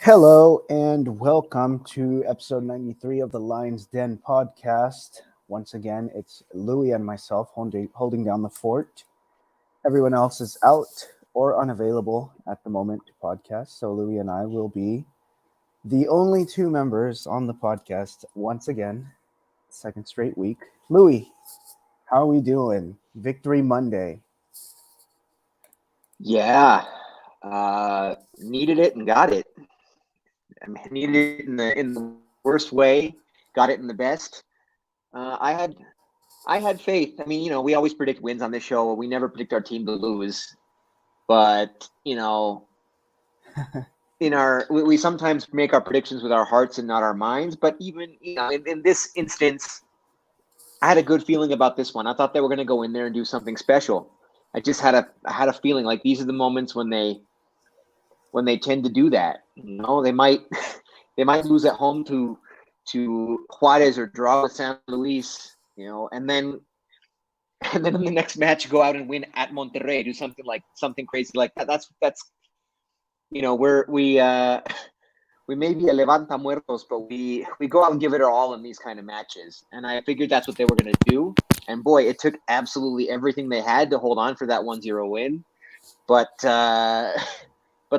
Hello and welcome to episode 93 of the Lion's Den podcast. Once again, it's Louie and myself holding down the fort. Everyone else is out or unavailable at the moment to podcast, so Louie and I will be the only two members on the podcast once again, second straight week. Louie, how are we doing? Victory Monday. Yeah, needed it and got it. I mean, needed it in the worst way, got it in the best. I had faith. I mean, we always predict wins on this show. We never predict our team to lose, but we sometimes make our predictions with our hearts and not our minds. But even in this instance, I had a good feeling about this one. I thought they were going to go in there and do something special. I had a feeling like these are the moments when they tend to do that. They might they might lose at home to Juarez or draw with San Luis, and then in the next match go out and win at Monterrey, do something crazy like that. That's we may be a levanta muertos, but we go out and give it our all in these kind of matches. And I figured that's what they were going to do. And boy, it took absolutely everything they had to hold on for that 1-0 win. But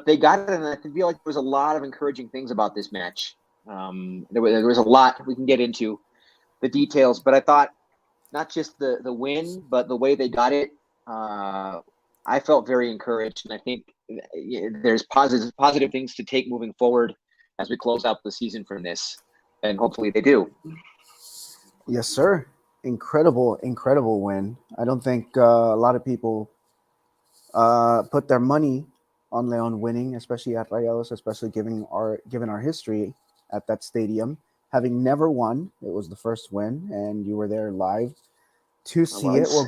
they got it, and I feel like there was a lot of encouraging things about this match. There was a lot we can get into the details, but I thought not just the win, but the way they got it. I felt very encouraged, and I think there's positive things to take moving forward as we close out the season from this, and hopefully they do. Yes, sir. Incredible win. I don't think a lot of people put their money on Leon winning, especially at Rayados, especially given our history at that stadium. Having never won, it was the first win, and you were there live to I see it. was.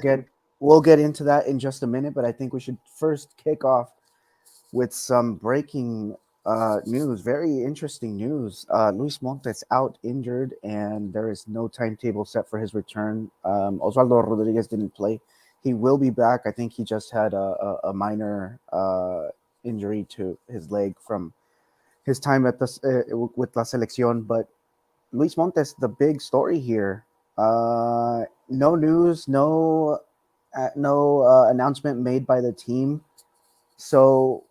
We'll get into that in just a minute, but I think we should first kick off with some breaking news. Very interesting news. Luis Montes out injured, and there is no timetable set for his return. Osvaldo Rodriguez didn't play. He will be back. I think he just had a minor injury to his leg from his time at with La Selección. But Luis Montes, the big story here. No news, no announcement made by the team. So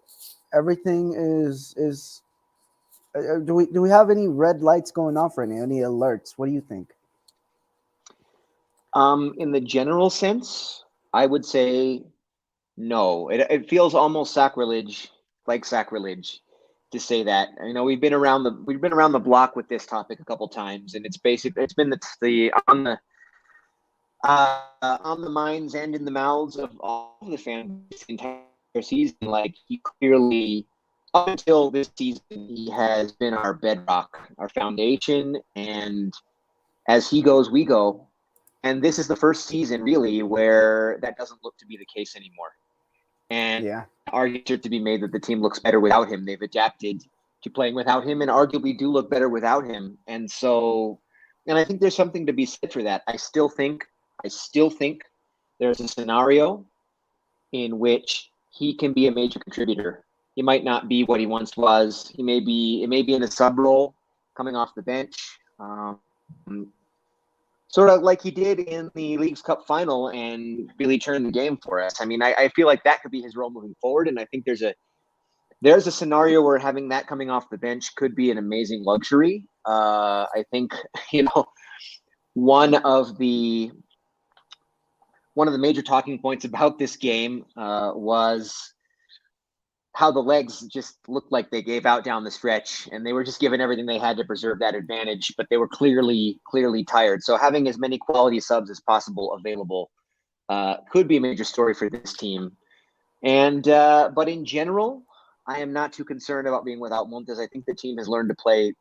everything is. Do we have any red lights going off right now? Any alerts? What do you think? In the general sense, I would say no. It feels almost sacrilege to say that. We've been around the block with this topic a couple times, and it's been the on the minds and in the mouths of all of the fans the entire season. Like, he clearly, up until this season, he has been our bedrock, our foundation, and as he goes, we go. And this is the first season, really, where that doesn't look to be the case anymore. And Yeah, argument to be made that the team looks better without him. They've adapted to playing without him, and arguably do look better without him. And I think there's something to be said for that. I still think there's a scenario in which he can be a major contributor. He might not be what he once was. It may be in a sub role, coming off the bench, sort of like he did in the League's Cup final and really turned the game for us. I mean, I feel like that could be his role moving forward, and I think there's a scenario where having that coming off the bench could be an amazing luxury. I think one of the one of the major talking points about this game was how the legs just looked like they gave out down the stretch, and they were just given everything they had to preserve that advantage, but they were clearly tired. So having as many quality subs as possible available could be a major story for this team. And but in general, I am not too concerned about being without Montes. I think the team has learned to play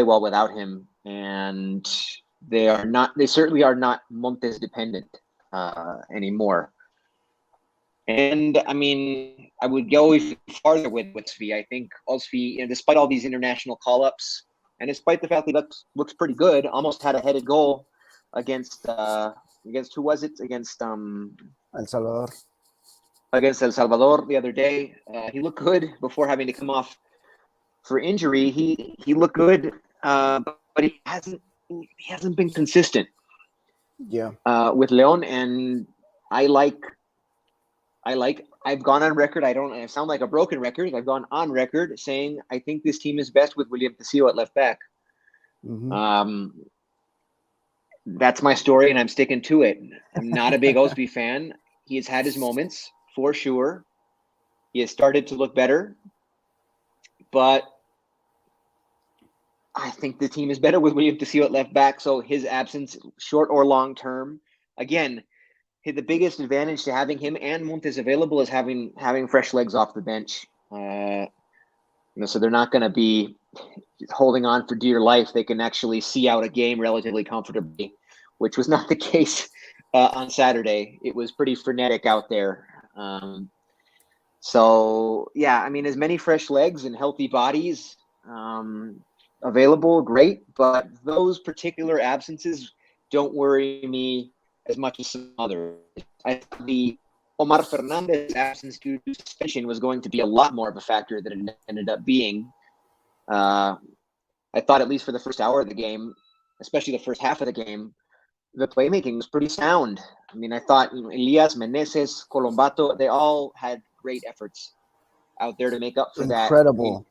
well without him, and they certainly are not Montes dependent anymore. And I mean, I would go even farther with Svi. I think Svi, despite all these international call-ups, and despite the fact that he looks pretty good, almost had a headed goal against who was it? El Salvador. Against El Salvador the other day. He looked good before having to come off for injury, he looked good, but he hasn't been consistent. Yeah. With Leon, and I've gone on record. I sound like a broken record. I've gone on record saying I think this team is best with William Tecillo at left back. Mm-hmm. That's my story, and I'm sticking to it. I'm not a big Osby fan. He has had his moments for sure. He has started to look better, but I think the team is better with William Tecillo at left back. So his absence, short or long term, again, the biggest advantage to having him and Montes available is having fresh legs off the bench. So they're not going to be holding on for dear life. They can actually see out a game relatively comfortably, which was not the case on Saturday. It was pretty frenetic out there. So yeah, I mean, as many fresh legs and healthy bodies available, great. But those particular absences don't worry me as much as some others. I thought the Omar Fernandez absence due to suspension was going to be a lot more of a factor than it ended up being. I thought, at least for the first hour of the game, especially the first half of the game, the playmaking was pretty sound. I mean, I thought Elias, Meneses, Colombato, they all had great efforts out there to make up for Incredible.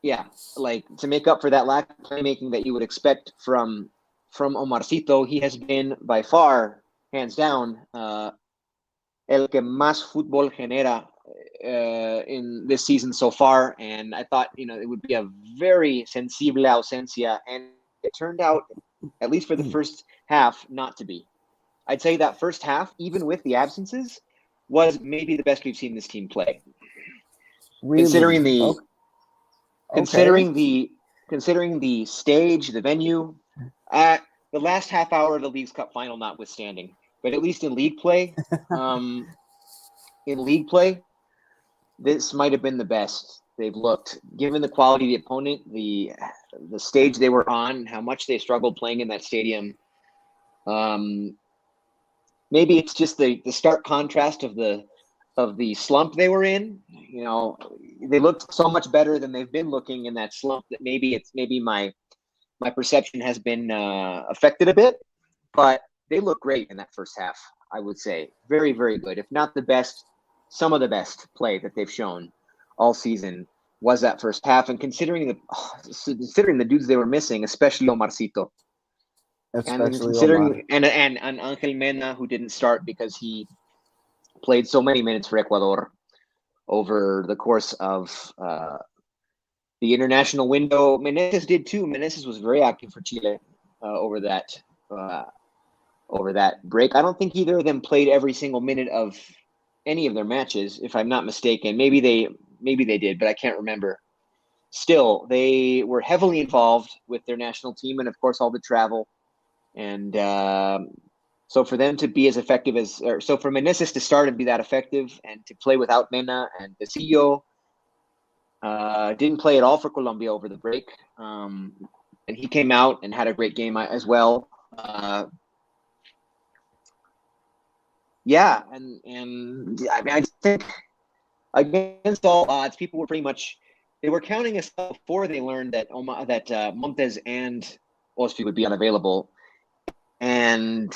Yeah, like to make up for that lack of playmaking that you would expect from Omarcito. He has been by far, hands down, el que más fútbol genera in this season so far. And I thought, it would be a very sensible ausencia, and it turned out, at least for the first half, not to be. I'd say that first half, even with the absences, was maybe the best we've seen this team play. Really? Considering the stage, the venue, the last half hour of the Leagues Cup final notwithstanding, but at least in league play, this might have been the best they've looked, given the quality of the opponent, the stage they were on, how much they struggled playing in that stadium. Maybe it's just the stark contrast of the slump they were in. They looked so much better than they've been looking in that slump that maybe my perception has been affected a bit, but they look great in that first half. I would say very, very good. If not the best, some of the best play that they've shown all season was that first half. And considering the dudes they were missing, especially Omarcito, and considering Omar. and Angel Mena, who didn't start because he played so many minutes for Ecuador over the course of the international window. Meneses did too. Meneses was very active for Chile over that break. I don't think either of them played every single minute of any of their matches, if I'm not mistaken. Maybe they did, but I can't remember. Still, they were heavily involved with their national team, and of course all the travel. And so for them to be as effective for Meneses to start and be that effective, and to play without Mena and Tecillo, didn't play at all for Colombia over the break. And he came out and had a great game as well. Yeah, and I mean, I think against all odds, people were they were counting us out before they learned that Montes and Ospi would be unavailable. And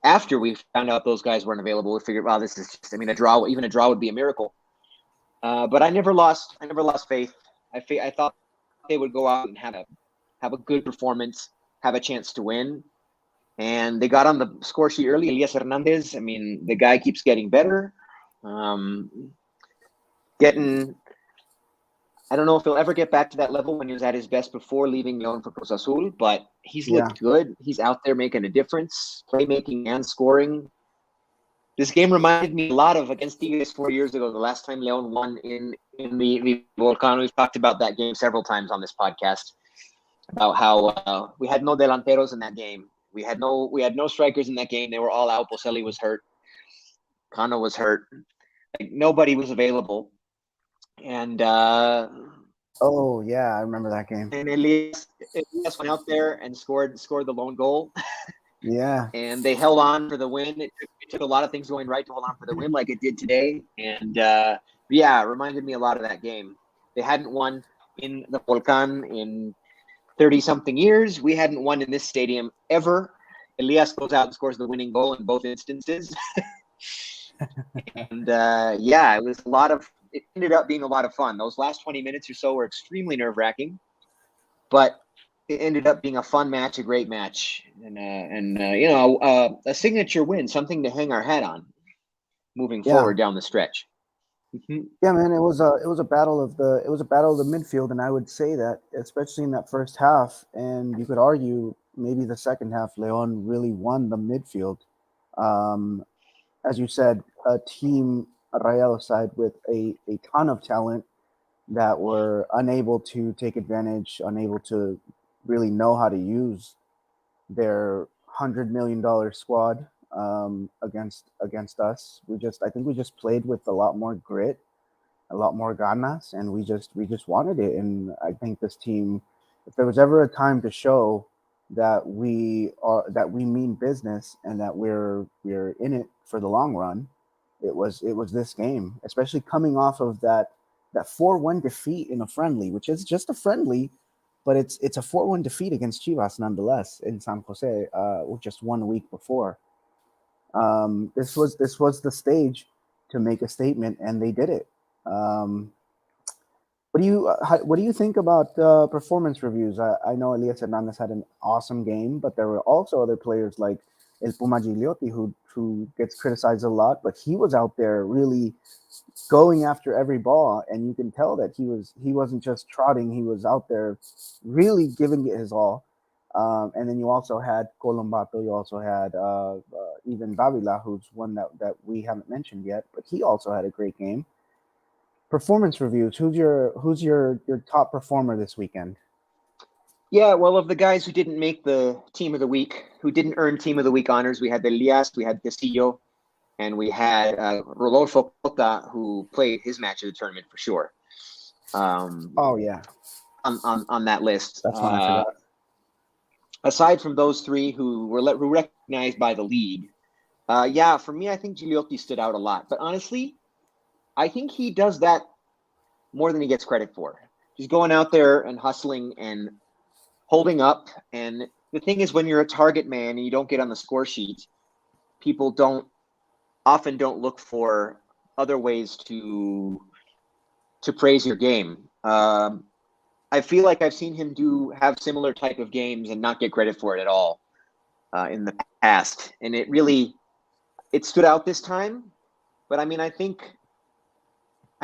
after we found out those guys weren't available, we figured, wow, this is just, a draw. Even a draw would be a miracle. But I never lost faith. I thought they would go out and have a good performance, have a chance to win. And they got on the score sheet early. Elias Hernandez, the guy keeps getting better. I don't know if he'll ever get back to that level when he was at his best before leaving León for Cruz Azul, but he's looked good. He's out there making a difference, playmaking and scoring. This game reminded me a lot of against Tigres 4 years ago, the last time León won in the Volcán. We've talked about that game several times on this podcast, about how we had no delanteros in that game. We had no strikers in that game. They were all out. Boselli was hurt. Cano was hurt. Nobody was available. And oh yeah, I remember that game. And Elias went out there and scored the lone goal. Yeah. And they held on for the win. It took a lot of things going right to hold on for the win, like it did today. And it reminded me a lot of that game. They hadn't won. I don't know if they'll ever get back to that level when he was at his best before leaving León for Cruz Azul, but he's looked good. He's out there making a difference, playmaking and scoring. This game reminded me a lot of against Tigres 4 years ago, the last time León won in the Volcán. We've talked about that game several times on this podcast, about how we had no delanteros in that game. We had no strikers in that game. They were all out. Boselli was hurt. Cano was hurt. Nobody was available. And in the Volcan in 30-something years. We hadn't won in this stadium ever. Elias goes out and scores the winning goal in both instances. And it ended up being a lot of fun. Those last 20 minutes or so were extremely nerve-wracking, but it ended up being a fun match, a great match, and a signature win, something to hang our hat on moving forward down the stretch. Yeah, man, it was a battle of the midfield, and I would say that especially in that first half, and you could argue maybe the second half, Leon really won the midfield. As you said, a team Rayados side with a ton of talent that were unable to take advantage, unable to really know how to use their $100 million squad against us. I think we just played with a lot more grit, a lot more ganas, and we just wanted it. And I think this team, if there was ever a time to show that we mean business and that we're in it for the long run, it was this game, especially coming off of that 4-1 defeat in a friendly, which is just a friendly, but it's a 4-1 defeat against Chivas nonetheless in San Jose, just 1 week before. This was the stage to make a statement, and they did it. What do you think about performance reviews? I know Elias Hernandez had an awesome game, but there were also other players like El Puma Gigliotti who gets criticized a lot, but he was out there really going after every ball, and you can tell that he wasn't just trotting; he was out there really giving it his all. And then you also had Colombato, you also had even Davila, who's one that we haven't mentioned yet, but he also had a great game. Performance reviews. Who's your top performer this weekend? Yeah, well, of the guys who didn't make the team of the week, who didn't earn team of the week honors, we had Elias, we had Castillo, and we had Rodolfo Cota, who played his match of the tournament for sure. Oh yeah, on that list. that's one I forgot. Aside from those three who were recognized by the league, for me, I think Gigliotti stood out a lot. But honestly, I think he does that more than he gets credit for. Just going out there and hustling and holding up. And the thing is, when you're a target man and you don't get on the score sheet, people often don't look for other ways to praise your game. I feel like I've seen him have similar type of games and not get credit for it at all in the past. And it stood out this time. But I mean,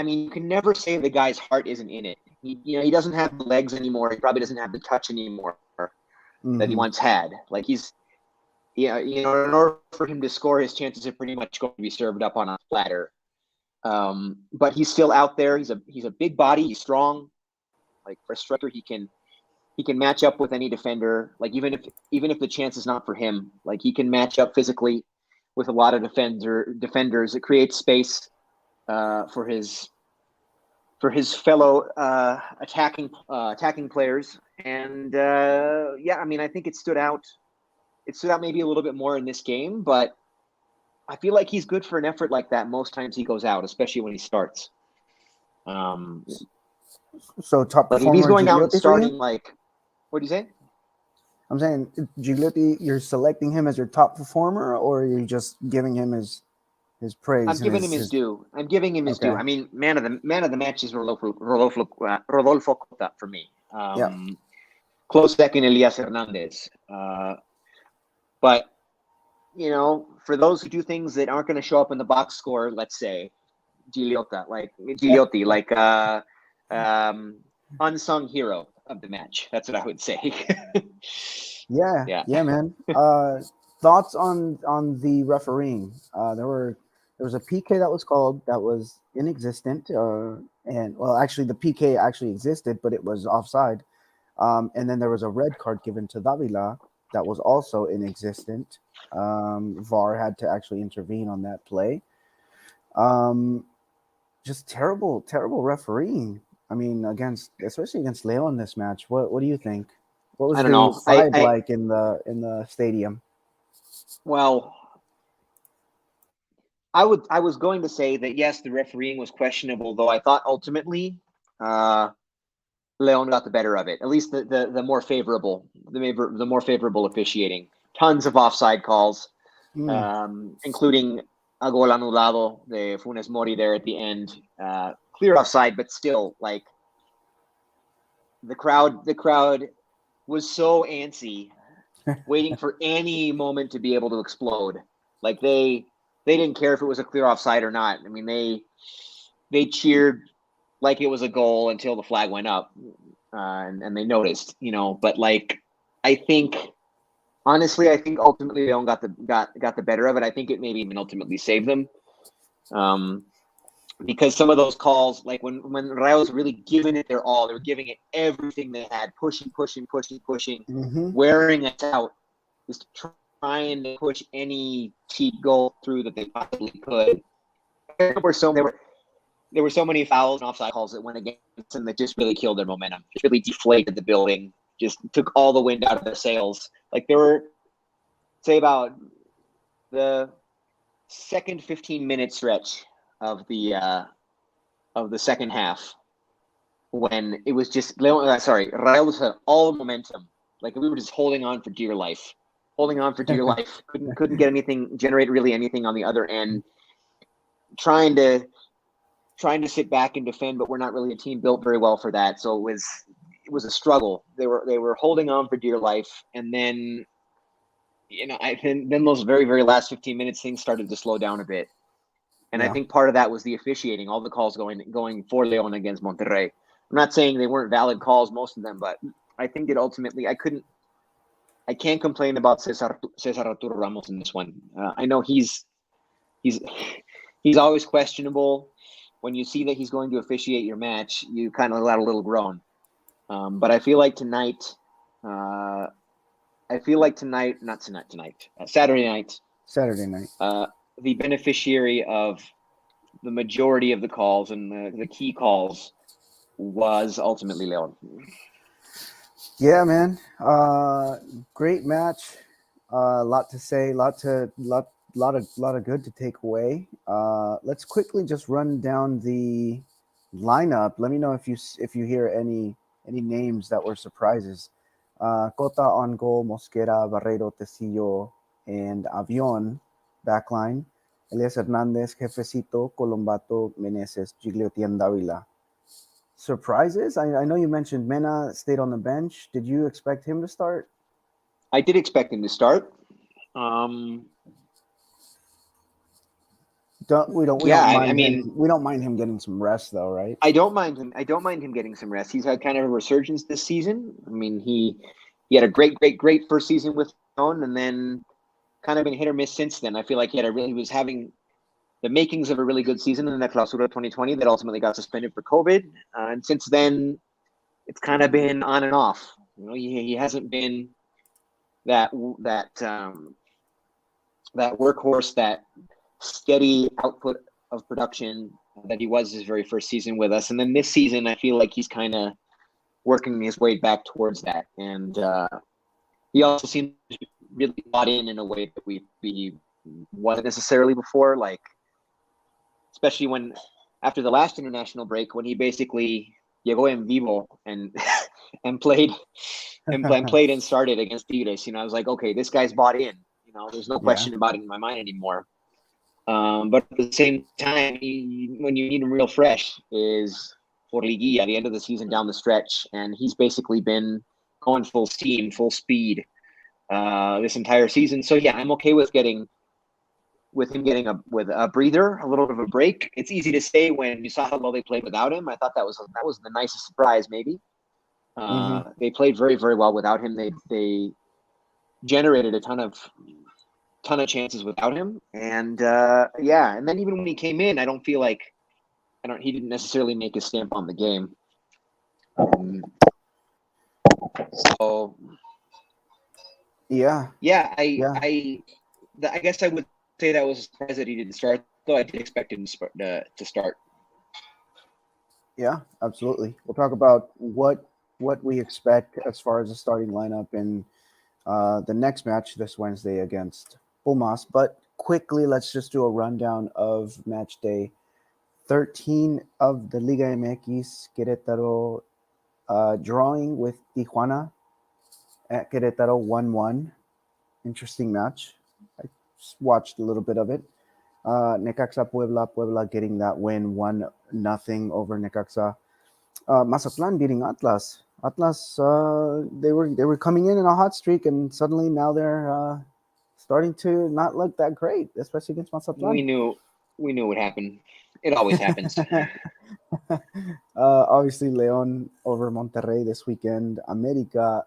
you can never say the guy's heart isn't in it. He doesn't have the legs anymore. He probably doesn't have the touch anymore that he once had. Like in order for him to score, his chances are pretty much going to be served up on a platter. But he's still out there. He's a big body. He's strong. Like for a striker, he can match up with any defender. Like even if the chance is not for him, like he can match up physically with a lot of defenders. It creates space for his fellow attacking players. And I think it stood out. It stood out maybe a little bit more in this game, but I feel like he's good for an effort like that most times he goes out, especially when he starts. So top But if performer he's going out Gigliotti and starting, like, what do you say? I'm saying Gigliotti, you're selecting him as your top performer, or are you just giving him his praise? I'm giving him his due. I'm giving him his due. I mean, man of the match is Rodolfo Cota for me. Close second, Elias Hernandez. But for those who do things that aren't going to show up in the box score, let's say Gigliotti, unsung hero of the match. That's what I would say. Yeah, man. Thoughts on the refereeing? There was a PK that was called that was inexistent, and well, actually the PK actually existed, but it was offside. And then there was a red card given to Davila that was also inexistent. VAR had to actually intervene on that play. Just terrible refereeing. I mean, especially against Leo in this match. What do you think? What was I don't the know. vibe like in the stadium? Well, I was going to say that yes, the refereeing was questionable, though I thought ultimately the Leon got the better of it. At least the more favorable, the more favorable officiating. Tons of offside calls, including a gol anulado de Funes Mori there at the end. Clear offside, but still, like, the crowd was so antsy, waiting for any moment to be able to explode. Like, they didn't care if it was a clear offside or not. I mean, they cheered like it was a goal until the flag went up, and they noticed, But, like, I think honestly, ultimately Leon got the better of it. I think it maybe even ultimately saved them, because some of those calls, like when Rayo was really giving it their all, they were giving it everything they had, pushing, wearing it out, just trying to push any cheap goal through that they possibly could. There were so many fouls and offside calls that went against them that just really killed their momentum. Just really deflated the building. Just took all the wind out of their sails. Like, there were, say, about the second 15-minute stretch of the second half, when it was just Rayo had all the momentum. Like, we were just holding on for dear life. Couldn't get anything, generate really anything on the other end. Trying to sit back and defend, but we're not really a team built very well for that. So it was a struggle. They were holding on for dear life, and then then those very, very last 15 minutes, things started to slow down a bit. And yeah. I think part of that was the officiating, all the calls going for Leon against Monterrey. I'm not saying they weren't valid calls, most of them, but I think that ultimately I can't complain about Cesar Arturo Ramos in this one. I know he's always questionable. When you see that he's going to officiate your match, you kind of let a little groan. But I feel like tonight, Saturday night, the beneficiary of the majority of the calls and the key calls was ultimately Leon. Yeah, man. Great match. A lot to say. Lot of good to take away. Let's quickly just run down the lineup. Let me know if you hear any names that were surprises. Cota on goal, Mosquera, Barreiro, Tecillo, and Avion backline. Elias Hernandez, Jefecito, Colombato, Meneses, Gigliotti, and Davila. Surprises? I know you mentioned Mena stayed on the bench. Did you expect him to start? I did expect him to start. We don't mind him getting some rest, though, right? I don't mind him getting some rest. He's had kind of a resurgence this season. I mean, he had a great first season with Leon, and then kind of been hit or miss since then. I feel like he was having the makings of a really good season in the Clausura 2020 that ultimately got suspended for COVID, and since then, it's kind of been on and off. He hasn't been that workhorse, that steady output of production that he was his very first season with us. And then this season, I feel like he's kind of working his way back towards that. And he also seems really bought in a way that we wasn't necessarily before, like, especially when after the last international break, when he basically llegó en vivo and played and started against Tigres. I was like, okay, this guy's bought in. There's no question about it in my mind anymore. But at the same time, when you need him real fresh is for Liguilla at the end of the season down the stretch, and he's basically been going full steam, full speed this entire season. So yeah, I'm okay with him getting a breather, a little bit of a break. It's easy to say when you saw how well they played without him. I thought that was the nicest surprise, maybe. They played very, very well without him. They generated a ton of chances without him, and and then even when he came in, I don't feel like he didn't necessarily make his stamp on the game. So I guess I would say that was a surprise that he didn't start, though I did expect him to start. Yeah, absolutely. We'll talk about what we expect as far as the starting lineup in the next match this Wednesday against Pumas. But quickly, let's just do a rundown of match day 13 of the Liga MX. Querétaro drawing with Tijuana at Querétaro 1-1. Interesting match. I just watched a little bit of it. Necaxa Puebla getting that win 1-0 over Necaxa. Mazatlan beating Atlas. Atlas they were coming in a hot streak, and suddenly now they're starting to not look that great, especially against Mazatlan. We knew it would happen. It always happens. Obviously, Leon over Monterrey this weekend. America,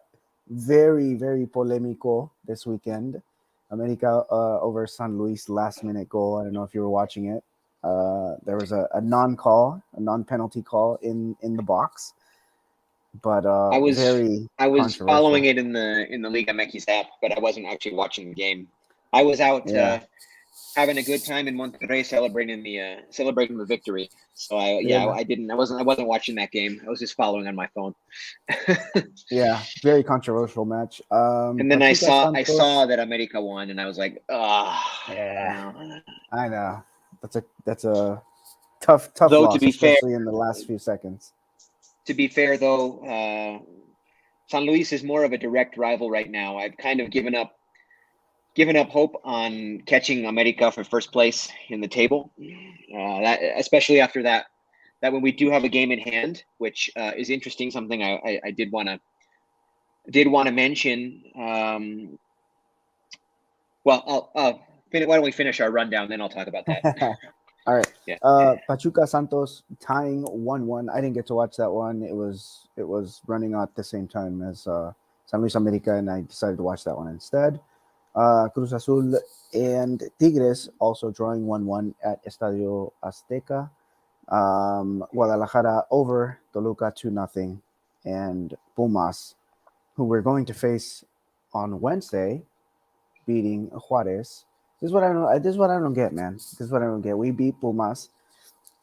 very, very polemico this weekend. America over San Luis last minute goal. I don't know if you were watching it. There was a non-penalty call in the box, but I was very following controversial. it in the Liga MX app, but I wasn't actually watching the game. I was out Yeah, having a good time in Monterrey celebrating the victory. So yeah, I wasn't watching that game. I was just following on my phone. yeah. Very controversial match. And then Pachuca I Santos. saw that America won, and I was like, Yeah, no. I know. That's a tough Though loss, especially in the last few seconds. to be fair though, San Luis is more of a direct rival right now. I've kind of given up hope on catching America for first place in the table. That especially after that when we do have a game in hand, which is interesting. Something I did want to mention. Well, why don't we finish our rundown, then I'll talk about that. All right. Yeah. Pachuca Santos tying 1-1. I didn't get to watch that one. It was running at the same time as San Luis America, and I decided to watch that one instead. Cruz Azul and Tigres also drawing 1-1 at Estadio Azteca. Guadalajara over Toluca 2-0, and Pumas, who we're going to face on Wednesday, beating Juarez. This is what I don't. This is what I don't get, man. This is what I don't get. We beat Pumas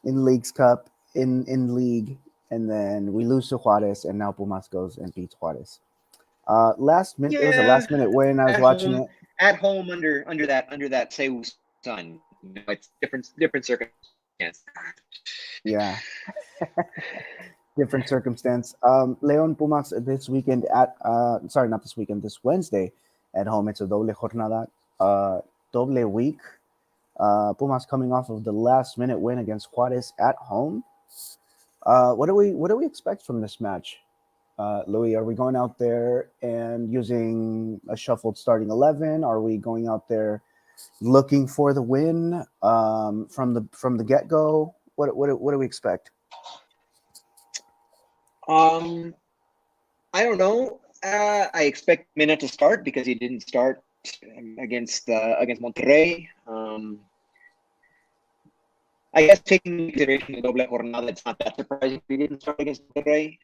in League's Cup in league, and then we lose to Juarez, and now Pumas goes and beats Juarez. Last minute, it was a Yeah, last minute win. I was watching it. at home under that Seu sun. It's different circumstance. Yeah, different circumstance. Leon Pumas this weekend at sorry, not this weekend. This Wednesday at home. It's a doble jornada, doble week. Pumas coming off of the last minute win against Juarez at home. What do we expect from this match, Louis? Are we going out there and using a shuffled starting 11? Are we going out there looking for the win from the get go? What do we expect? I don't know. I expect Mina to start because he didn't start against Monterrey. I guess taking into consideration the doble jornada, it's not that surprising if he didn't start against Monterrey.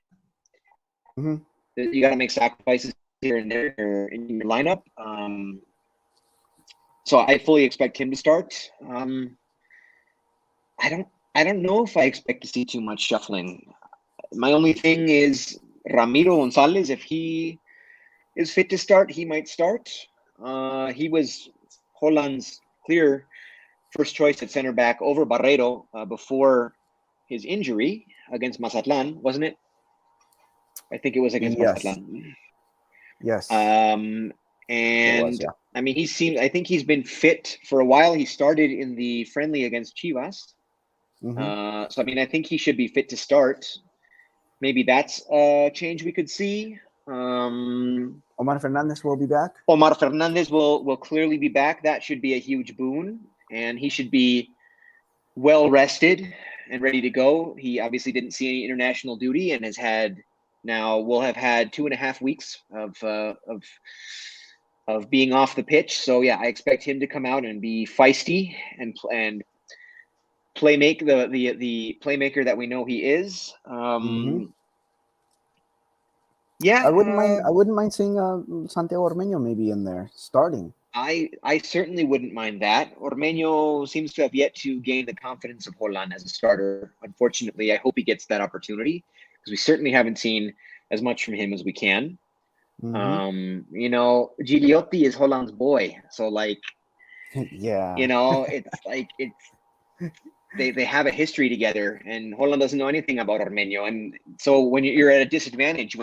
Mm-hmm. You got to make sacrifices here and there in your lineup. So I fully expect him to start. I don't know if I expect to see too much shuffling. My only thing is Ramiro Gonzalez. If he is fit to start, he might start. He was Holland's clear first choice at center back over Barreiro before his injury against Mazatlan, wasn't it? I think it was against Mazatlan. Yes. And was, yeah. I mean, I think he's been fit for a while. He started in the friendly against Chivas. Mm-hmm. So, I mean, I think he should be fit to start. Maybe that's a change we could see. Omar Fernandez will be back. Omar Fernandez will clearly be back. That should be a huge boon. And he should be well rested and ready to go. He obviously didn't see any international duty and will have had 2.5 weeks of being off the pitch. So yeah, I expect him to come out and be feisty and playmake the playmaker that we know he is. Mm-hmm. Yeah, I wouldn't mind seeing Santiago Ormeño maybe in there starting. I certainly wouldn't mind that. Ormeño seems to have yet to gain the confidence of Holland as a starter. Unfortunately, I hope he gets that opportunity because we certainly haven't seen as much from him as we can. Mm-hmm. Gigliotti is Holland's boy, so like, yeah, it's like they have a history together, and Holland doesn't know anything about Ormeño. And so when you're at a disadvantage,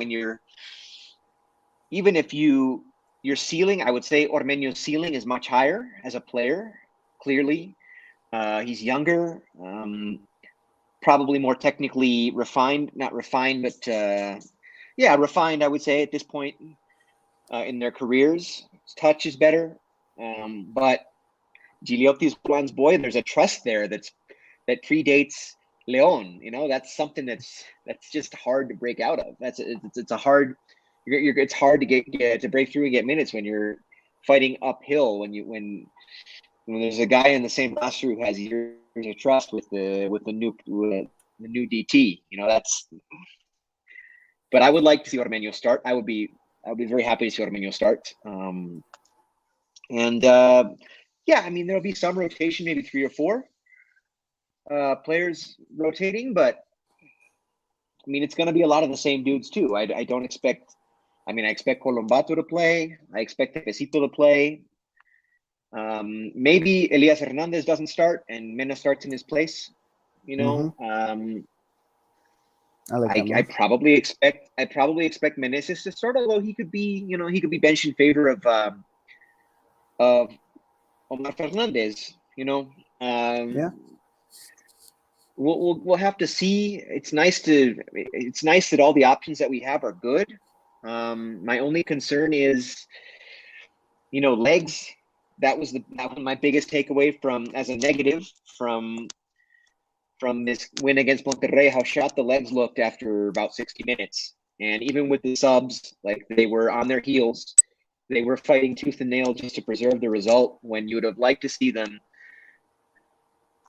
even if your ceiling, I would say Ormeño's ceiling is much higher as a player, clearly. He's younger, probably more technically refined, not refined, but refined, I would say, at this point in their careers. His touch is better. But Gigliotti Juan's boy, there's a trust there that predates Leon. That's something that's just hard to break out of. It's a hard. It's hard to get to break through and get minutes when you're fighting uphill. When there's a guy in the same roster who has years of trust with the new DT. That's. But I would like to see Ormeño start. I would be very happy to see Ormeño start. There'll be some rotation, maybe 3 or 4 players rotating, but it's going to be a lot of the same dudes too. I don't expect. I expect Colombato to play. I expect Tepecito to play. Maybe Elias Hernandez doesn't start and Mena starts in his place. I probably expect Meneses to start, although he could be benched in favor of Omar Fernandez. We'll have to see. It's nice that all the options that we have are good. My only concern is, legs. That was my biggest takeaway as a negative from this win against Monterrey, how shot the legs looked after about 60 minutes. And even with the subs, like, they were on their heels. They were fighting tooth and nail just to preserve the result, when you would have liked to see them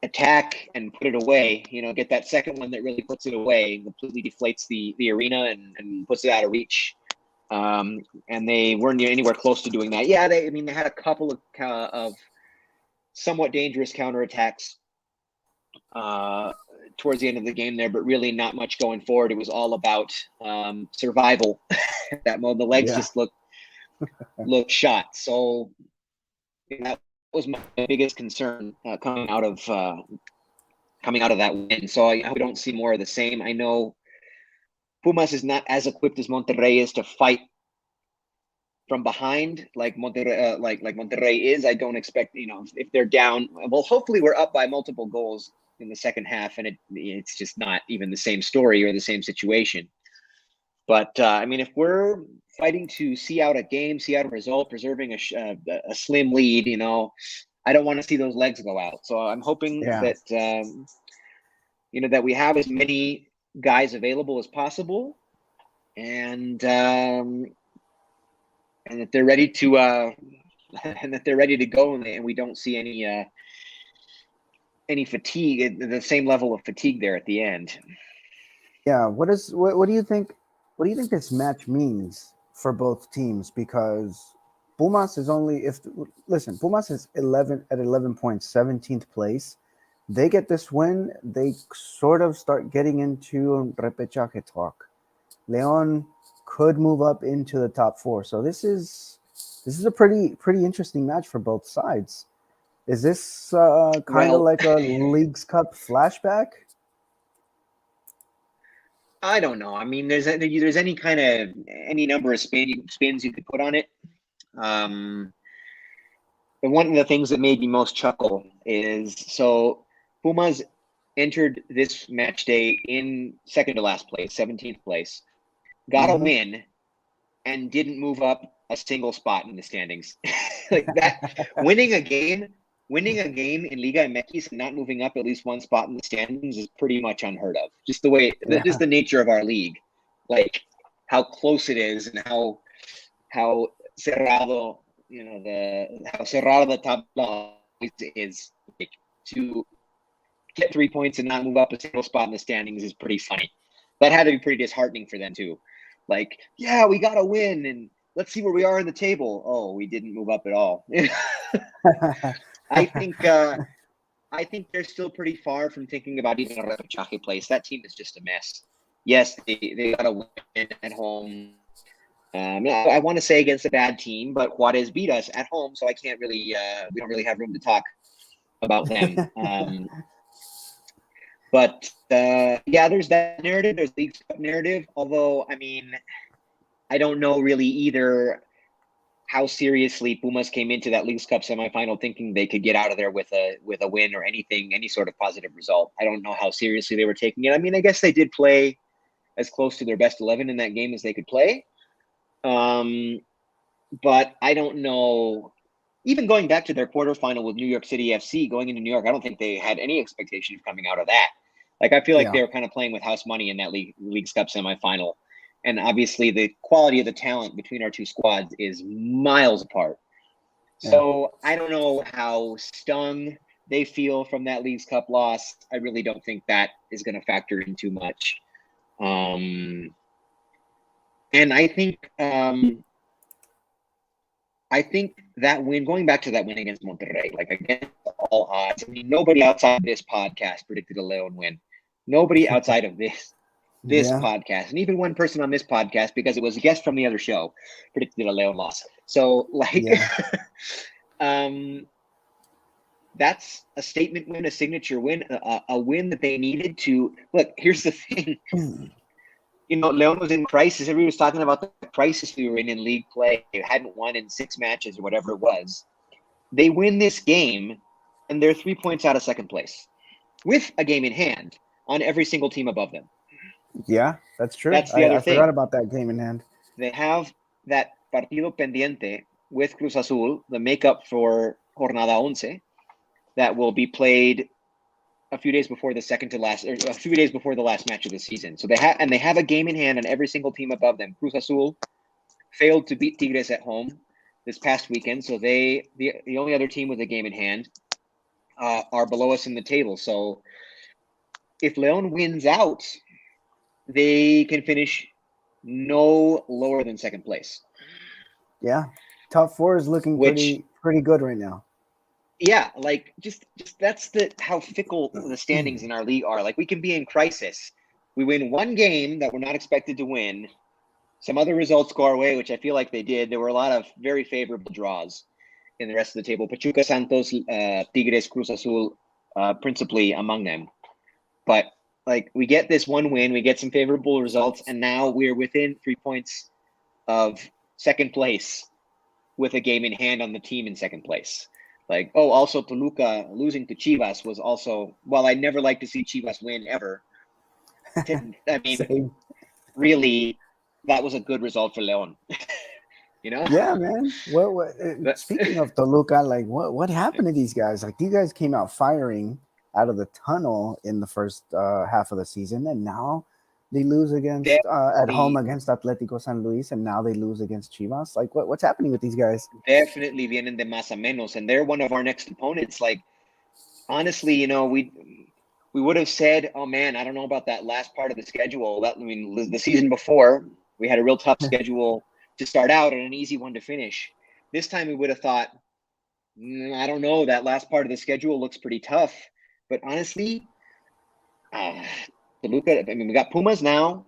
attack and put it away, get that second one that really puts it away, completely deflates the arena and puts it out of reach. And they weren't anywhere close to doing that. Yeah, they had a couple of somewhat dangerous counterattacks towards the end of the game there, but really not much going forward. It was all about survival. That mode, the legs just looked shot. So that was my biggest concern coming out of that win. So I hope we don't see more of the same. I know Pumas is not as equipped as Monterrey is to fight from behind like Monterrey Monterrey is. I don't expect, if they're down, well, hopefully we're up by multiple goals in the second half, and it's just not even the same story or the same situation. But if we're fighting to see out a game, see out a result, preserving a slim lead, I don't want to see those legs go out. So I'm hoping that that we have as many guys available as possible, and that they're ready to go, and we don't see any fatigue, the same level of fatigue there at the end. Yeah. What do you think? What do you think this match means for both teams? Because Pumas is Pumas is 11 points, 17th place. They get this win, they sort of start getting into repechaje talk. Leon could move up into the top 4. So this is a pretty interesting match for both sides. Is this kind of like a Leagues Cup flashback? I don't know. There's any number of spins you could put on it. And one of the things that made me most chuckle is, so Pumas entered this match day in second to last place, 17th place, got a win, and didn't move up a single spot in the standings. Like that, winning a game in Liga MX and not moving up at least one spot in the standings is pretty much unheard of. Just just the nature of our league, like how close it is and how cerrado, how cerrado the tabla is. Like, to get 3 points and not move up a single spot in the standings is pretty funny. That had to be pretty disheartening for them too. Like, yeah, we got a win, and let's see where we are in the table. Oh, we didn't move up at all. I think they're still pretty far from thinking about even a repechaje place. That team is just a mess. Yes, they got a win at home. I want to say against a bad team, but Juarez beat us at home, so I can't really. We don't really have room to talk about them. But there's that narrative. There's League Cup narrative. Although, I mean, I don't know really either how seriously Pumas came into that League Cup semifinal thinking they could get out of there with a win or anything, any sort of positive result. I don't know how seriously they were taking it. I mean, I guess they did play as close to their best 11 in that game as they could play. But I don't know. Even going back to their quarterfinal with New York City FC, going into New York, I don't think they had any expectation of coming out of that. Like, I feel like they were kind of playing with house money in that League's Cup semifinal. And obviously the quality of the talent between our two squads is miles apart. So I don't know how stung they feel from that League's Cup loss. I really don't think that is going to factor in too much. And I think that win, going back to that win against Monterrey, like against all odds, I mean, nobody outside this podcast predicted a León win. Nobody outside of this podcast, and even one person on this podcast, because it was a guest from the other show, predicted a León loss. So, like, that's a statement win, a signature win, a win that they needed to. Look, here's the thing. You know, León was in crisis. Everybody was talking about the crisis we were in league play. They hadn't won in 6 matches or whatever it was. They win this game, and they're 3 points out of second place with a game in hand on every single team above them. Yeah, that's true. That's the other thing. I forgot about that game in hand. They have that partido pendiente with Cruz Azul, the makeup for Jornada 11, that will be played a few days before the last match of the season. So they have a game in hand on every single team above them. Cruz Azul failed to beat Tigres at home this past weekend, so the only other team with a game in hand are below us in the table. So if León wins out, they can finish no lower than second place. Yeah, top 4 is looking pretty good right now. Yeah, like just that's how fickle the standings in our league are. Like, we can be in crisis. We win one game that we're not expected to win. Some other results go our way, which I feel like they did. There were a lot of very favorable draws in the rest of the table. Pachuca, Santos, Tigres, Cruz Azul, principally among them. But like, we get this one win, we get some favorable results, and now we're within 3 points of second place with a game in hand on the team in second place. Like, also Toluca losing to Chivas was also, while I never like to see Chivas win ever, I mean, really, that was a good result for León. You know? Yeah, man. Well, speaking of Toluca, like, what happened to these guys? Like, you guys came out firing out of the tunnel in the first half of the season, and now they lose against at home against Atlético San Luis, and now they lose against Chivas. Like, what's happening with these guys? Definitely vienen de más a menos, and they're one of our next opponents. Like, honestly, you know, we would have said, oh man, I don't know about that last part of the schedule. The season before, we had a real tough schedule to start out and an easy one to finish. This time we would have thought, I don't know, that last part of the schedule looks pretty tough. But honestly, Toluca, I mean, we got Pumas now,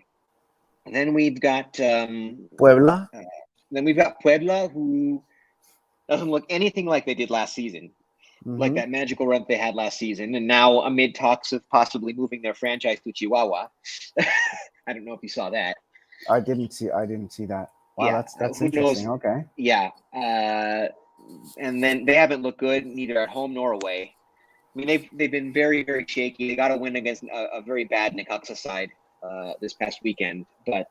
and then we've got Puebla. Then we've got Puebla, who doesn't look anything like they did last season, like that magical run they had last season. And now amid talks of possibly moving their franchise to Chihuahua. I don't know if you saw that. I didn't see that. Wow, yeah, that's interesting. Knows? Okay. Yeah. And then they haven't looked good, neither at home nor away. I mean, they've been very, very shaky. They got a win against a very bad Necaxa side this past weekend. But,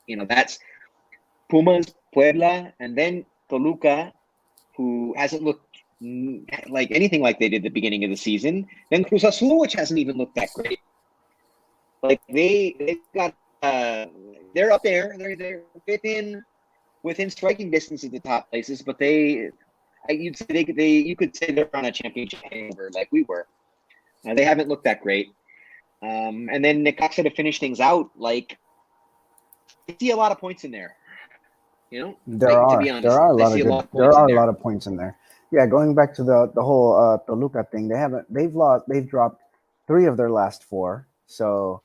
you know, that's Pumas, Puebla, and then Toluca, who hasn't looked like anything like they did at the beginning of the season. Then Cruz Azul, which hasn't even looked that great. Like, they got they're up there. They're within striking distance of the top places, but you could say they're on a championship hangover like we were. They haven't looked that great. And then Necaxa to finish things out, like, I see a lot of points in there. You know, to be honest, there are a lot of points in there. Yeah, going back to the whole Toluca thing, they've dropped 3 of their last 4. So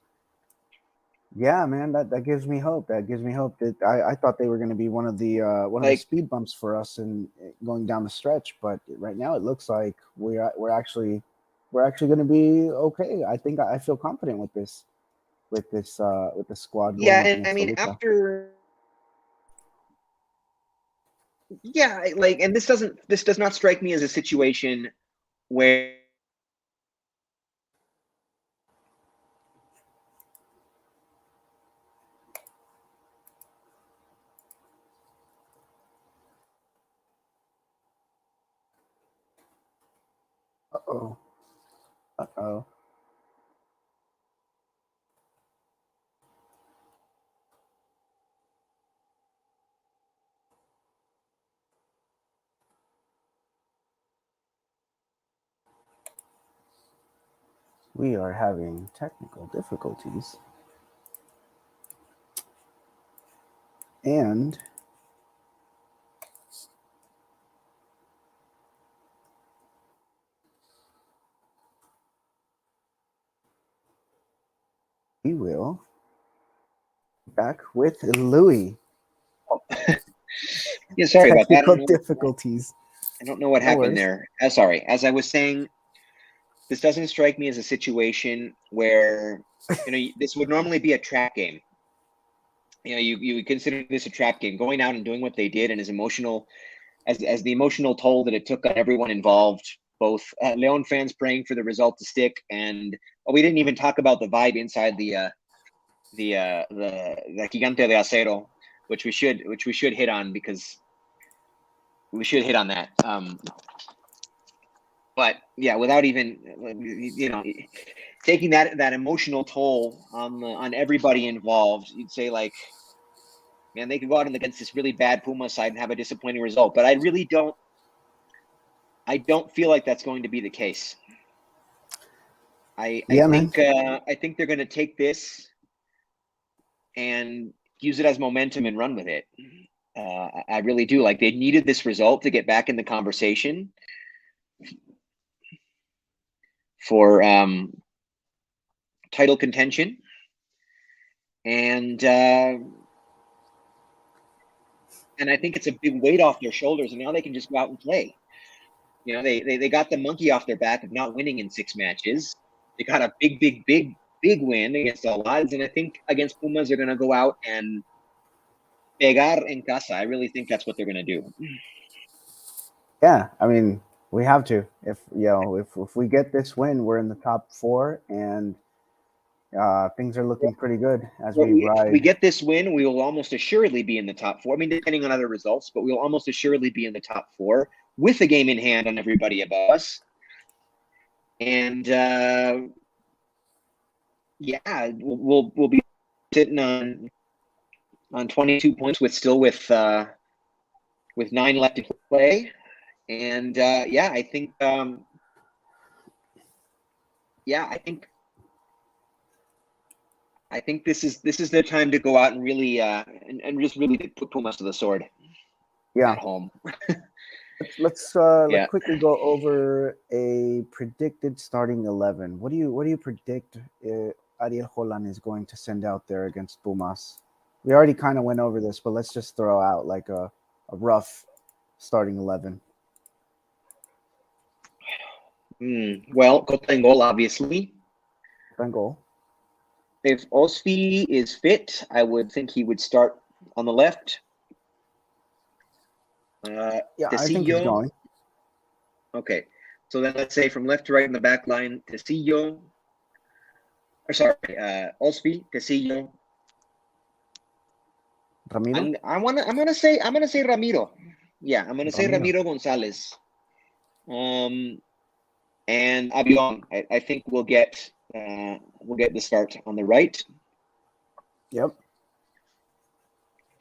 yeah, man, that gives me hope. That gives me hope. That I thought they were going to be one of the speed bumps for us in going down the stretch, but right now it looks like we're actually we're actually going to be okay. I think I feel confident with this with the squad going Yeah, up and I against mean Toluca. and this does not strike me as a situation where Uh-oh. Uh-oh. We are having technical difficulties. And we will back with Louis. yeah, sorry about that. Technical difficulties. I don't know what No happened worries. there. Sorry. As I was saying, this doesn't strike me as a situation where this would normally be a trap game. You would consider this a trap game. Going out and doing what they did, and as emotional as the emotional toll that it took on everyone involved, both Leon fans praying for the result to stick, and we didn't even talk about the vibe inside the Gigante de Acero, which we should hit on, because we should hit on that. But yeah, without even taking that emotional toll on everybody involved, you'd say, like, man, they could go out against this really bad Puma side and have a disappointing result. But I really don't feel like that's going to be the case. I think they're going to take this and use it as momentum and run with it. I really do. Like, they needed this result to get back in the conversation for title contention, and I think it's a big weight off their shoulders, and now they can just go out and play. They got the monkey off their back of not winning in 6 matches. They got a big win against the Lads, and I think against Pumas they're going to go out and pegar en casa. I really think that's what they're going to do. Yeah, I mean, we have to. If we get this win, we're in the top 4, and things are looking pretty good as we ride. If we get this win, we will almost assuredly be in the top 4. I mean, depending on other results, but we'll almost assuredly be in the top 4 with a game in hand on everybody above us. And we'll be sitting on 22 points with 9 left to play. And I think I think this is the time to go out and really and just really put Pumas to the sword. Yeah. At home. Let's quickly go over a predicted starting 11. What do you predict Ariel Holan is going to send out there against Pumas? We already kind of went over this, but let's just throw out like a rough starting 11. Well, Cota in goal, obviously. In goal. If Osfi is fit, I would think he would start on the left. I think he's going. Okay, so then let's say from left to right in the back line, Tecillo. Osfi, Tecillo. Ramiro. I'm gonna say Ramiro. Yeah, I'm gonna say Ramiro Gonzalez. And Avion, I think we'll get the start on the right. Yep.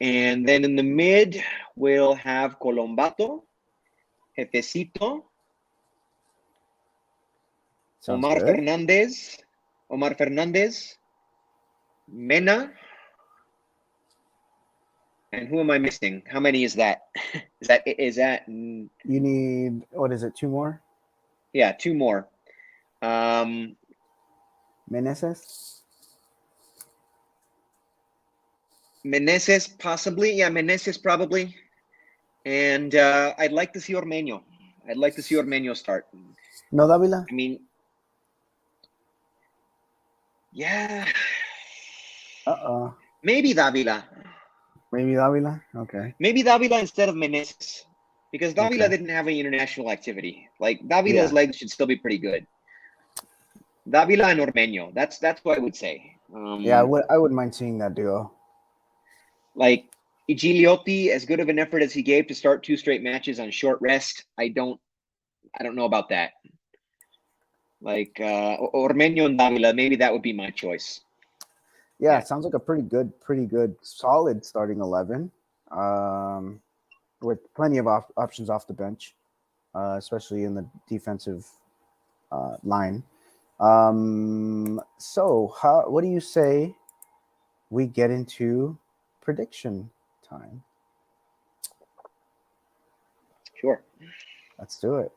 And then in the mid, we'll have Colombato, Jefecito, Omar Fernandez, Mena. And who am I missing? How many is that? Is that? You need, what is it? 2 more? Yeah, 2 more. Meneses, possibly. Yeah, Meneses probably. And I'd like to see Ormeño. Start. No Davila? I mean, Yeah. Uh-oh. Maybe Davila. Maybe Davila? Okay. Maybe Davila instead of Meneses. Because Davila Okay. didn't have any international activity. Like Davila's Yeah. legs should still be pretty good. Davila and Ormeño. That's what I would say. Yeah, I wouldn't mind seeing that duo. Like Gigliotti, as good of an effort as he gave to start 2 straight matches on short rest, I don't know about that. Like Ormeño and Davila, maybe that would be my choice. Yeah, sounds like a pretty good, solid starting 11, with plenty of options off the bench, especially in the defensive line. So, what do you say we get into prediction time? Sure. Let's do it.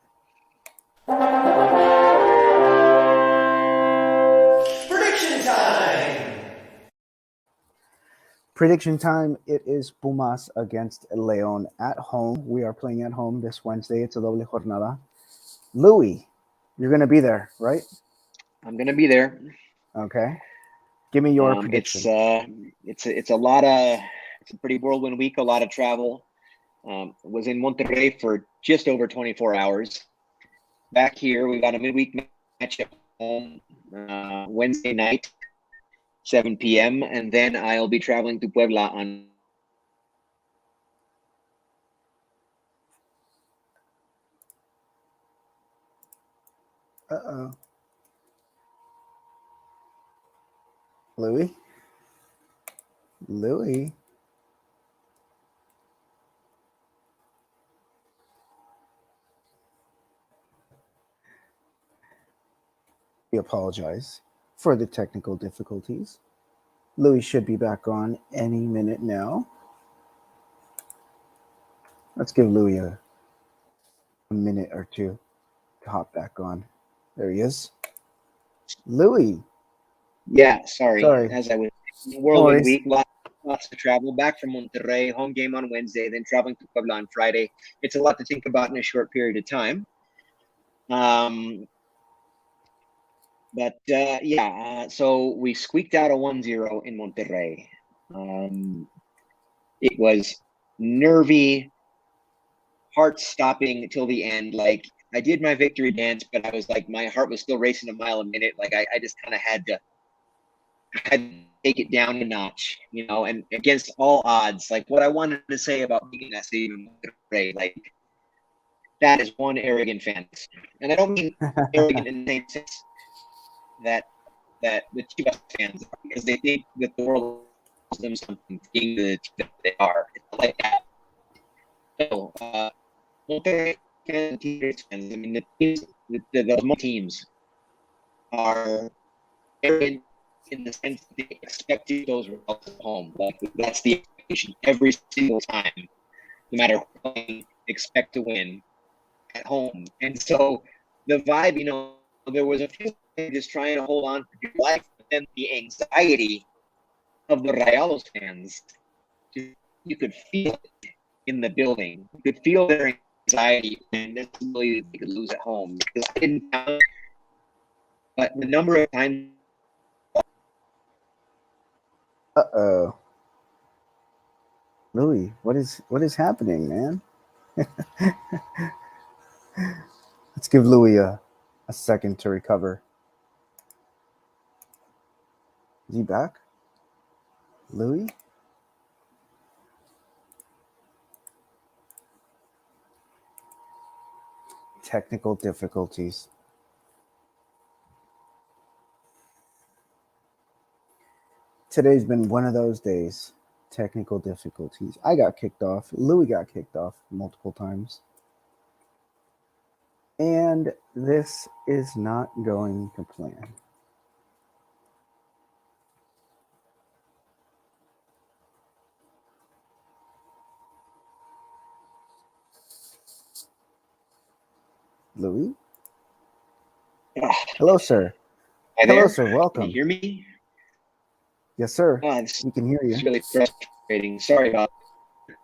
Prediction time! Prediction time. It is Pumas against León at home. We are playing at home this Wednesday. It's a doble jornada. Louis, you're going to be there, right? I'm gonna be there. Okay. Give me your prediction. It's a lot of it's a pretty whirlwind week. A lot of travel. Was in Monterrey for just over 24 hours. Back here, we got a midweek match at home Wednesday night, 7 p.m., and then I'll be traveling to Puebla on. Uh-oh. Louis? Louis? We apologize for the technical difficulties. Louis should be back on any minute now. Let's give Louis a minute or two to hop back on. There he is. Louis. Yeah, sorry. Sorry. As I was No whirlwind worries. week, lots to travel. Back from Monterrey, home game on Wednesday, then traveling to Puebla on Friday. It's a lot to think about in a short period of time. But so we squeaked out a 1-0 in Monterrey. It was nervy, heart stopping till the end. Like I did my victory dance, but I was like, my heart was still racing a mile a minute. Like I just kind of had to take it down a notch, and against all odds. Like what I wanted to say about being that stadium, like that is one arrogant fan, and I don't mean arrogant in the same sense that the Chivas fans are, because they think that the world owes them something being the team that they are. It's not like that. So, Monterrey fans, fans, I mean, the teams, the teams are arrogant in the sense that they expect those results at home. Like that's the expectation every single time, no matter what, they expect to win at home. And so the vibe, there was a few just trying to hold on to life, but then the anxiety of the Rayados fans, you could feel it in the building. You could feel their anxiety, and this really they could lose at home. Because I didn't count, but the number of times. Uh-oh. Louis, what is happening, man? Let's give Louis a second to recover. Is he back? Louis? Technical difficulties. Today's been one of those days. Technical difficulties. I got kicked off. Louis got kicked off multiple times. And this is not going to plan. Louis? Hello, sir. Hi Hello, there. sir. Can Welcome. you hear me? Yes, sir. This We can hear you. is really frustrating. Sorry about that.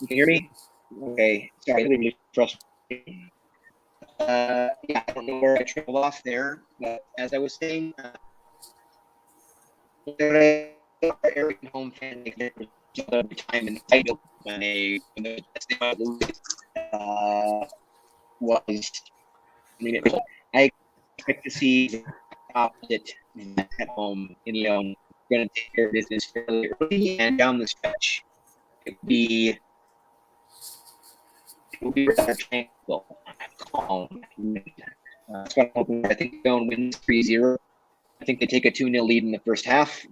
You can hear me? Okay. Sorry, really frustrating. Yeah, I don't know where I trailed off there, but as I was saying, American home fan like there every time in the title when the Jets did not lose it, was I mean I expect to see the opposite at home in Leon. Going to take care of business fairly early and down the stretch. It will be rather tranquil, calm. That's what I'm hoping. I think Leon wins 3-0. I think they take a 2-0 lead in the first half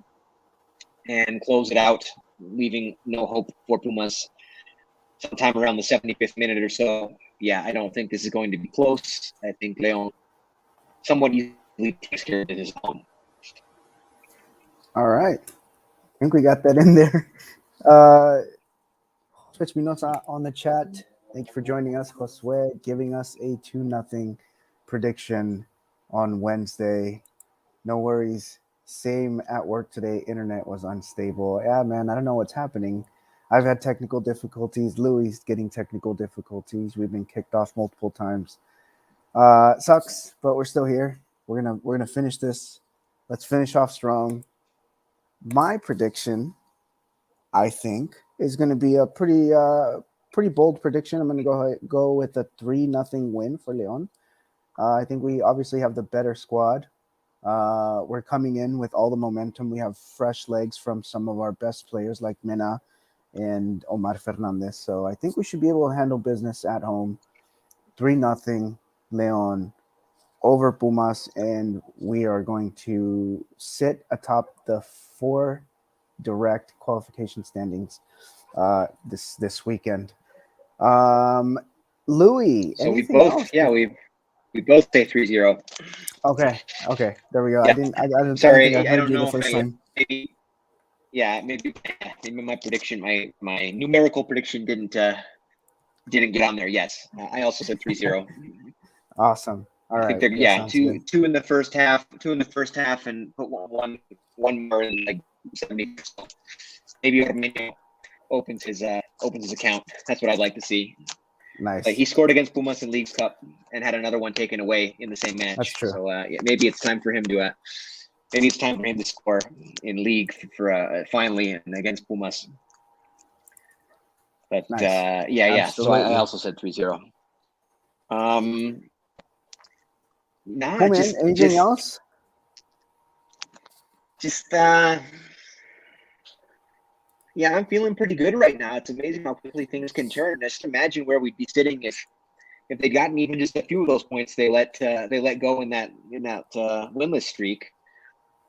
and close it out, leaving no hope for Pumas sometime around the 75th minute or so. Yeah, I don't think this is going to be close. I think Leon somewhat easily takes care of it his own. All right. I think we got that in there. Switch Minosa on the chat. Thank you for joining us. Josue giving us a 2-0 prediction on Wednesday. No worries. Same at work today. Internet was unstable. Yeah, man, I don't know what's happening. I've had technical difficulties. Louis getting technical difficulties. We've been kicked off multiple times. Sucks, but we're still here. We're gonna finish this. Let's finish off strong. My prediction, I think, is going to be a pretty bold prediction. I'm going to go with a 3-0 win for Leon. I think we obviously have the better squad. We're coming in with all the momentum. We have fresh legs from some of our best players like Mena and Omar Fernandez. So I think we should be able to handle business at home. 3-0 Leon over Pumas, and we are going to sit atop the 4 direct qualification standings this weekend. Louis, So we anything both, else? yeah, we both say 3-0. Okay, there we go. Yeah. I don't think I Sorry, I heard don't you the know if first I time. maybe my prediction, my numerical prediction didn't get on there. Yes, I also said 3-0. Awesome. All I think right, they're that sounds two good. two in the first half, and put one more in like 70. Maybe Ormeño opens his account. That's what I'd like to see. Like Nice. he scored against Pumas in League's Cup and had another one taken away in the same match. That's true. So maybe it's time for him to score in League for finally and against Pumas. But Nice. yeah. So I Absolutely. also said 3-0. Nah, Cool, man. Anything else? Yeah, I'm feeling pretty good right now. It's amazing how quickly things can turn. Just imagine where we'd be sitting if they'd gotten even just a few of those points they let go in that winless streak.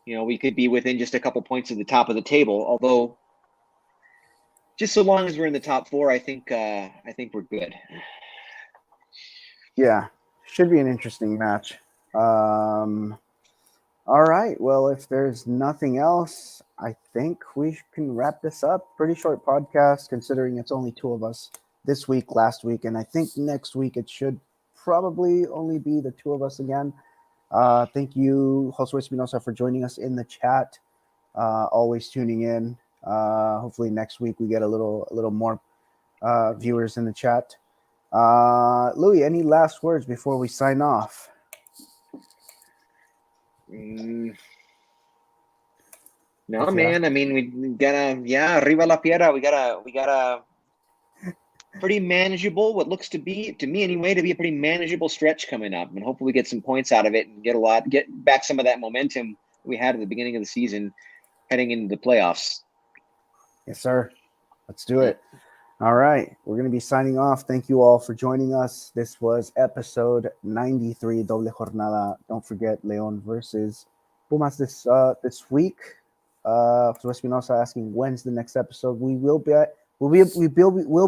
You know, we could be within just a couple points of the top of the table. Although, just so long as we're in the top 4, I think we're good. Yeah, should be an interesting match. All right. Well, if there's nothing else, I think we can wrap this up. Pretty short podcast, considering it's only 2 of us this week, last week, and I think next week it should probably only be the 2 of us again. Thank you, Josue Espinosa, for joining us in the chat. Always tuning in. Hopefully next week we get a little more viewers in the chat. Louis, any last words before we sign off? No, man. I mean, we gotta, arriba la piedra. We gotta pretty manageable. What looks to me anyway, to be a pretty manageable stretch coming up, and hopefully get some points out of it and get back some of that momentum we had at the beginning of the season, heading into the playoffs. Yes, sir. Let's do it. All right. We're going to be signing off. Thank you all for joining us. This was episode 93, Doble Jornada. Don't forget Leon versus Pumas this week. For Espinosa asking when's the next episode. We'll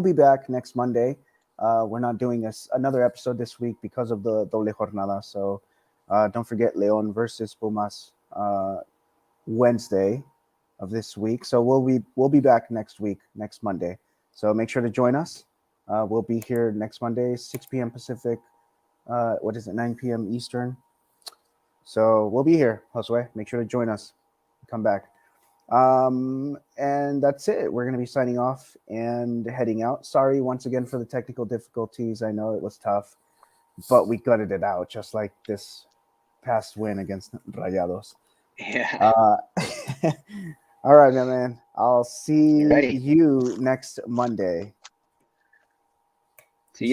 be back next Monday. We're not doing another episode this week because of the Doble Jornada. So don't forget Leon versus Pumas Wednesday of this week. So we'll be back next week, next Monday. So make sure to join us. We'll be here next Monday, 6 p.m. Pacific. 9 p.m. Eastern. So we'll be here, Josue. Make sure to join us. Come back. And that's it. We're going to be signing off and heading out. Sorry once again for the technical difficulties. I know it was tough. but we gutted it out, just like this past win against Rayados. Yeah. All right, my man. I'll see Alrighty. you next Monday.